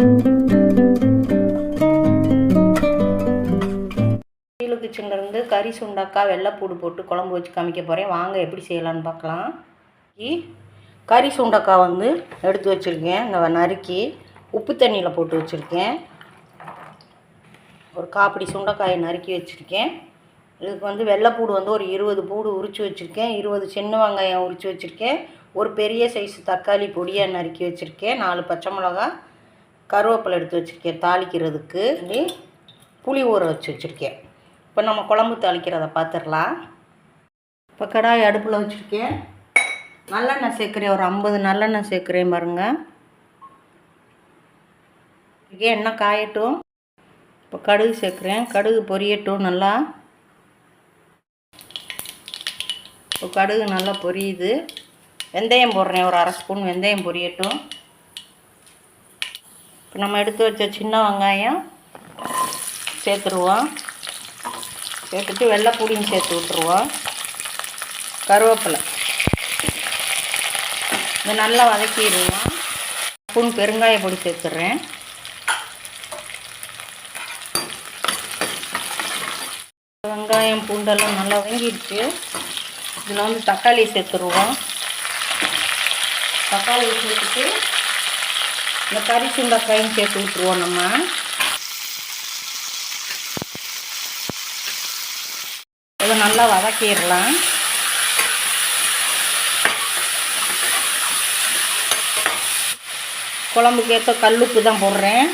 ஷீலு கிச்சன்லேருந்து கறி சுண்டக்காய் வெள்ளைப்பூடு போட்டு குழம்பு வச்சு காமிக்க போகிறேன். வாங்க எப்படி செய்யலான்னு பார்க்கலாம். கறி சுண்டக்காய் வந்து எடுத்து வச்சுருக்கேன். இந்த நறுக்கி உப்பு தண்ணியில் போட்டு வச்சுருக்கேன். ஒரு காப்பிடி சுண்டைக்காயை நறுக்கி வச்சுருக்கேன். இதுக்கு வந்து வெள்ளைப்பூடு வந்து ஒரு 20 பூடு உரித்து வச்சுருக்கேன். 20 சின்ன வெங்காயம் உரித்து வச்சுருக்கேன். ஒரு பெரிய சைஸ் தக்காளி பொடியாக நறுக்கி வச்சுருக்கேன். 4 பச்சை மிளகா, கருவேப்பிலை எடுத்து வச்சுருக்கேன் தாளிக்கிறதுக்கு. புளி ஊற வச்சுருக்கேன். இப்போ நம்ம குழம்பு தாளிக்கிறத பார்த்துடலாம். இப்போ கடாய் அடுப்பில் வச்சுருக்கேன். நல்லெண்ணெய் சேர்க்குறேன். ஒரு 50 நல்லெண்ணெய் சேர்க்குறேன் பாருங்கள். எண்ணெய் காயட்டும். இப்போ கடுகு சேர்க்குறேன். கடுகு பொரியட்டும் நல்லா. இப்போ கடுகு நல்லா பொரியுது. வெந்தயம் போடுறேன். ஒரு 1/2 ஸ்பூன் வெந்தயம் பொரியட்டும். இப்போ நம்ம எடுத்து வச்ச சின்ன வெங்காயம் சேர்த்துருவோம். சேர்த்துட்டு வெள்ளைப்பூடியும் சேர்த்து விட்ருவோம். கருவேப்பிலை இதை நல்லா வதக்கிடுவோம். ஸ்பூன் பெருங்காய பொடி சேர்த்துட்றேன். வெங்காயம் பூண்டெல்லாம் நல்லா வதங்கிடுச்சு. இதில் வந்து தக்காளி சேர்த்துருவோம். தக்காளி சேர்த்துட்டு இந்த கறி சுண்டைக்காயும் சேர்த்து விட்டுருவோம். நம்ம இதை நல்லா வதக்கிடலாம். குழம்புக்கு ஏற்ற கல்லுப்பு தான் போடுறேன்.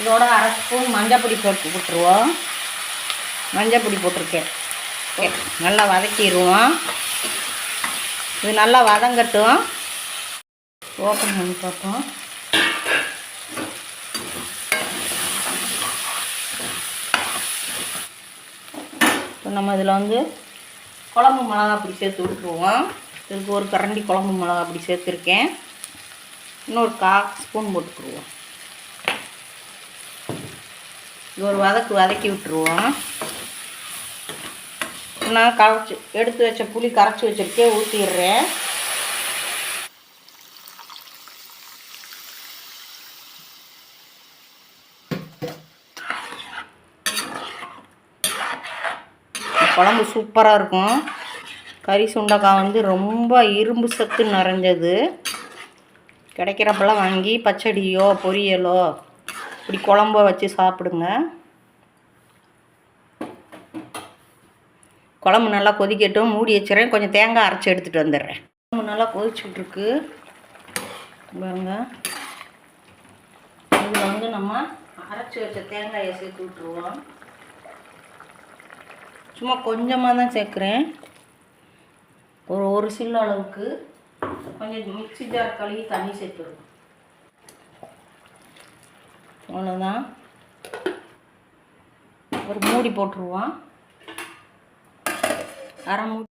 இதோட 1/2 ஸ்பூன் மஞ்சள் பொடி போட்டு விட்டுருவோம். மஞ்சள் பொடி போட்டிருக்கேன். நல்லா வதக்கிடுவோம். இது நல்லா வதங்கட்டும். ஓப்பன் பண்ணி பார்ப்போம். இப்போ நம்ம இதில் வந்து குழம்பு மிளகா அப்படி சேர்த்து விட்டுருவோம். இதுக்கு ஒரு கரண்டி குழம்பு மிளகா அப்படி சேர்த்துருக்கேன். இன்னொரு 1/4 ஸ்பூன் போட்டுக்குருவோம். இது ஒரு வதக்கி விட்டுருவோம். நான் எடுத்து வச்ச புளி கரைச்சி வச்சுருக்கேன். ஊற்றிடுறேன். குழம்பு சூப்பராக இருக்கும். கறி சுண்டைக்காய் வந்து ரொம்ப இரும்பு சத்து நிறைஞ்சது. கிடைக்கிறப்பெல்லாம் வாங்கி பச்சடியோ பொரியலோ இப்படி குழம்ப வச்சு சாப்பிடுங்க. குழம்பு நல்லா கொதிக்கட்டும். மூடி வச்சுறேன். கொஞ்சம் தேங்காய் அரைச்சி எடுத்துகிட்டு வந்துடுறேன். குழம்பு நல்லா கொதிச்சுட்ருக்கு பாருங்க. இதில் வந்து நம்ம அரைச்சி வச்ச தேங்காயை சேர்த்து விட்ருவோம். சும்மா கொஞ்சமாக தான் சேர்க்குறேன். ஒரு சில்லு அளவுக்கு. கொஞ்சம் மிக்ஸி ஜார் கழுவி தண்ணி சேர்த்துருவோம். அவ்வளோதான். ஒரு மூடி போட்டுருவோம். அரை மூடி.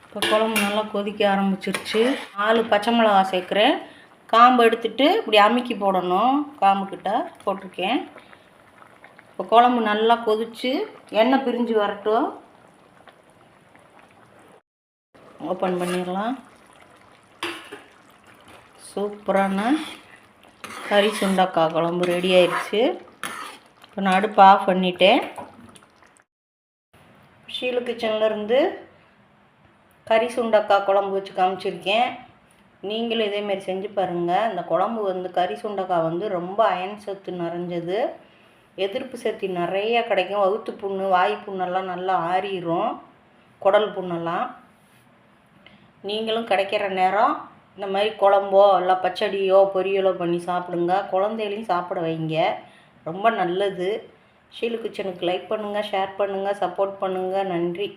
இப்போ குழம்பு நல்லா கொதிக்க ஆரம்பிச்சிருச்சு. 4 பச்சை மிளகா சேர்க்குறேன். காம்பு எடுத்துட்டு இப்படி அமுக்கி போடணும். காம்புக்கிட்ட போட்டிருக்கேன். இப்போ குழம்பு நல்லா கொதிச்சு எண்ணெய் பிரிஞ்சு வரட்டும். ஓப்பன் பண்ணிடலாம். சூப்பரான கறி சுண்டைக்காய் குழம்பு ரெடி ஆயிடுச்சு. இப்போ நான் அடுப்பு ஆஃப் பண்ணிட்டேன். ஷீலு கிச்சன்லேருந்து கறி சுண்டைக்காய் குழம்பு வச்சு காமிச்சிருக்கேன். நீங்களும் இதேமாரி செஞ்சு பாருங்கள். இந்த குழம்பு வந்து கறி சுண்டைக்காய் வந்து ரொம்ப அயன் சத்து நிறைஞ்சது. எதிர்ப்பு சக்தி நிறையா கிடைக்கும். வகுத்து புண்ணு, வாய் புண்ணெல்லாம் நல்லா ஆறிடும். குடல் புண்ணெல்லாம். நீங்களும் கிடைக்கிற நேரம் இந்த மாதிரி குழம்போ இல்லை பச்சடியோ பொரியலோ பண்ணி சாப்பிடுங்க. குழந்தைகளையும் சாப்பிட வைங்க. ரொம்ப நல்லது. ஷீலு கிச்சனுக்கு லைக் பண்ணுங்கள், ஷேர் பண்ணுங்கள், சப்போர்ட் பண்ணுங்கள். நன்றி.